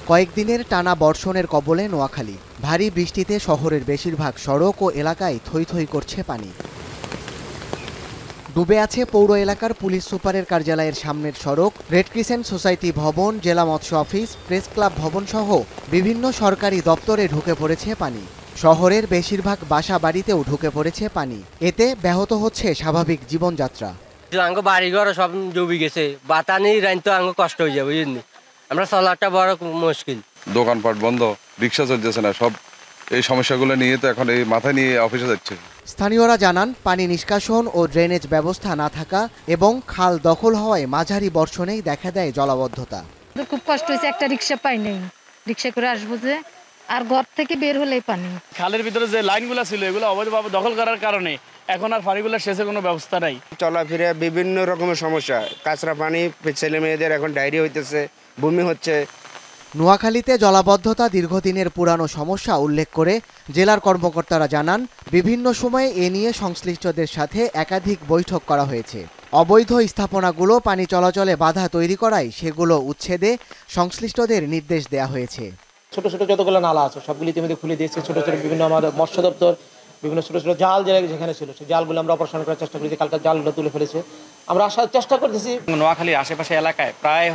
কয়েকদিনের টানা বর্ষণের কবলে নোয়াখালী। ভারী বৃষ্টিতে শহরের বেশিরভাগ সড়ক ও এলাকায় থই থই করছে পানি। ডুবে আছে পৌর এলাকার পুলিশ সুপারের কার্যালয়ের সামনের সড়ক, রেড ক্রিসেন্ট সোসাইটি ভবন, জেলা মৎস্য অফিস, প্রেস ক্লাব ভবন সহ বিভিন্ন সরকারি দপ্তরে ঢুকে পড়েছে পানি। শহরের বেশিরভাগ বাসা বাড়িতেও ঢুকে পড়েছে পানি। এতে ব্যাহত হচ্ছে স্বাভাবিক জীবনযাত্রা। আঙ্গ বাড়িঘর সব ডুবে গেছে, বাতানি রাইন তো আঙ্গ কষ্ট হয়ে যাবে, বুঝলি? আমরা চলাটা বড় মুশকিল। দোকানপাট বন্ধ, রিক্সা চলতেছে না, সব এই সমস্যাগুলো নিয়ে তো এখন এই মাথা নিয়ে অফিসে যাচ্ছে। স্থানীয়রা জানান, পানি নিষ্কাশন ও ড্রেনেজ ব্যবস্থা না থাকা এবং খাল দখল হওয়ায় মাঝারি বর্ষণেই দেখা দেয় জলাবদ্ধতা। খুব কষ্ট হয়েছে, একটা রিক্সা পাই নাই, রিক্সা করে আসবো যে, আর ঘর থেকে বের হলেই পানি। খালের ভিতরে যে লাইনগুলো ছিল এগুলো অবৈধভাবে দখল করার কারণে এখন আর পানিগুলো সেচের কোনো ব্যবস্থা নাই। চলাফেরা বিভিন্ন রকমের সমস্যা, কাঁচরা পানি, ছেলে মেয়েদের এখন ডায়রিয়া হইতেছে, বমি হচ্ছে। নোয়াখালীতে জলাবদ্ধতা দীর্ঘদিনের পুরানো সমস্যা উল্লেখ করে জেলার কর্মকর্তারা জানান, বিভিন্ন সময়ে এ নিয়ে সংশ্লিষ্টদের সাথে একাধিক বৈঠক করা হয়েছে। অবৈধ স্থাপনাগুলো পানি চলাচলে বাধা তৈরি করায় সেগুলো উচ্ছেদে সংশ্লিষ্টদের নির্দেশ দেওয়া হয়েছে। ছোট ছোট যতগুলো নালা আছে সবগুলি ইতিমধ্যে খুলে দিয়েছে। ছোট ছোট বিভিন্ন আমাদের মৎস্য দপ্তর বিভিন্ন ছোট ছোট জাল যেখানে ছিল সেই জালগুলো আমরা অপারেশন করার চেষ্টা করেছি। কালকে জালগুলো তুলে ফেলেছে, আমরা আসার চেষ্টা করতেছি। নোয়াখালীর আশেপাশে এলাকায় প্রায়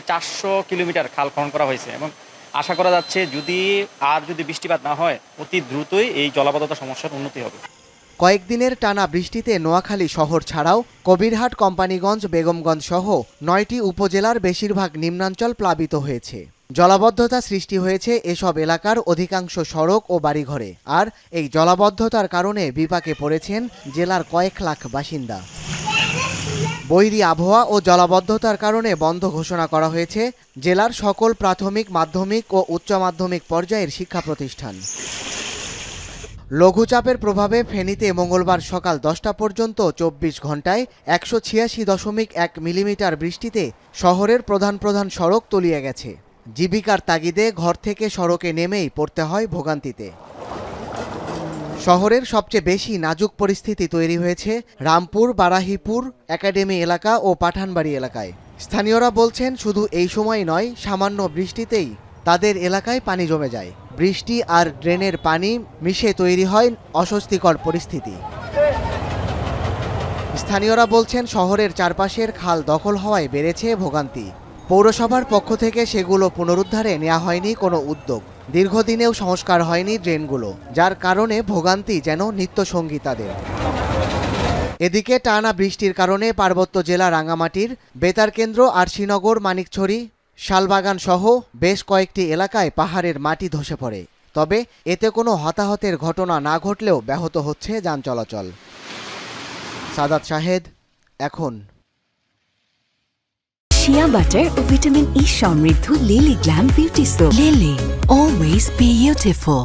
400 কিলোমিটার খাল খনন করা হয়েছে এবং আশা করা যাচ্ছে যদি বৃষ্টিপাত না হয় অতি দ্রুতই এই জলাবদ্ধতা সমস্যার উন্নতি হবে। কয়েকদিনের টানা বৃষ্টিতে নোয়াখালী শহর ছাড়াও কবিরহাট, কোম্পানিগঞ্জ, বেগমগঞ্জ সহ 9টি উপজেলার বেশিরভাগ নিম্নাঞ্চল প্লাবিত হয়েছে। জলাবদ্ধতা সৃষ্টি হয়েছে এসব এলাকার অধিকাংশ সড়ক ও বাড়িঘরে। আর এই জলাবদ্ধতার কারণে বিপাকে পড়েছেন জেলার কয়েক লাখ বাসিন্দা। বৈরী আবহাওয়া ও জলাবদ্ধতার কারণে বন্ধ ঘোষণা করা হয়েছে জেলার সকল প্রাথমিক, মাধ্যমিক ও উচ্চ মাধ্যমিক পর্যায়ের শিক্ষা প্রতিষ্ঠান। লঘুচাপের প্রভাবে ফেনীতে মঙ্গলবার সকাল 10টা পর্যন্ত 24 ঘন্টায় 186.1 মিলিমিটার বৃষ্টিতে শহরের প্রধান প্রধান সড়ক তলিয়ে গেছে। জীবিকার তাগিদে ঘর থেকে সড়কে নেমেই পড়তে হয় ভোগান্তিতে। শহরের সবচেয়ে বেশি নাজুক পরিস্থিতি তৈরি হয়েছে রামপুর, বারাহিপুর, একাডেমি এলাকা ও পাঠানবাড়ি এলাকায়। স্থানীয়রা বলছেন, শুধু এই সময় নয়, সামান্য বৃষ্টিতেই তাদের এলাকায় পানি জমে যায়। বৃষ্টি আর ড্রেনের পানি মিশে তৈরি হয় অস্বস্তিকর পরিস্থিতি। স্থানীয়রা বলছেন, শহরের চারপাশের খাল দখল হওয়ায় বেড়েছে ভোগান্তি। পৌরসভার পক্ষ থেকে সেগুলো পুনরুদ্ধারে নেওয়া হয়নি কোনো উদ্যোগ। দীর্ঘদিনেও সংস্কার হয়নি ড্রেনগুলো, যার কারণে ভোগান্তি যেন নিত্যসঙ্গী তাদের। এদিকে টানা বৃষ্টির কারণে পার্বত্য জেলা রাঙ্গামাটির বেতারকেন্দ্র, আরশিনগর, মানিকছড়ি, শালবাগান সহ বেশ কয়েকটি এলাকায় পাহাড়ের মাটি ধসে পড়ে। তবে এতে কোনো হতাহতের ঘটনা না ঘটলেও ব্যাহত হচ্ছে যান চলাচল। সাদাত শাহেদ, এখন। শিয়া বাটার ও ভিটামিন ই সমৃদ্ধ lily glam beauty soap. Lily, always beautiful.